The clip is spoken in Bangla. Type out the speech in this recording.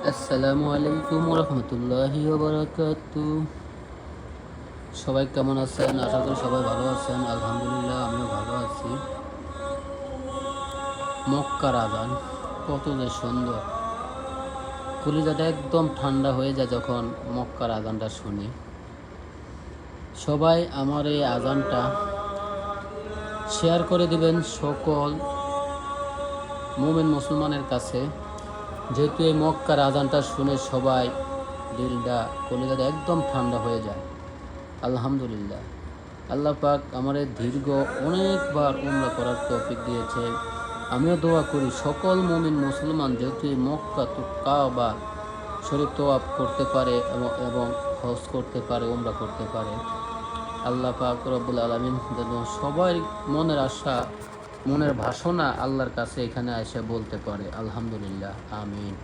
আসসালামু আলাইকুম রহমতুল্লাহি বারাকাতু। সবাই কেমন আছেন? আশা করি সবাই ভালো আছেন। আলহামদুলিল্লাহ, আমিও ভালো আছি। মক্কার আজান কত যে সুন্দর, কলিজাটা একদম ঠান্ডা হয়ে যায় যখন মক্কার আজানটা শুনি। সবাই আমার এই আজানটা শেয়ার করে দিবেন সকল মুমিন মুসলমানের কাছে, যেহেতু এই মক্কার আজানটা শুনে সবাই দিলটা কলিজাটা একদম ঠান্ডা হয়ে যায়। আলহামদুলিল্লাহ, আল্লাহ পাক আমাদের দীর্ঘ অনেকবার উমরা করার তৌফিক দিয়েছে। আমিও দোয়া করি সকল মুমিন মুসলমান যেহেতু এই মক্কা তো কাবা শরীফ তোয়াফ করতে পারে এবং হজ করতে পারে, উমরা করতে পারে। আল্লাহ পাক রব্বুল আলামিন যেন সবাই মনের আশা, মনের ভাষণা আল্লাহর কাছে এখানে এসে বলতে পারে। আলহামদুলিল্লাহ, আমিন।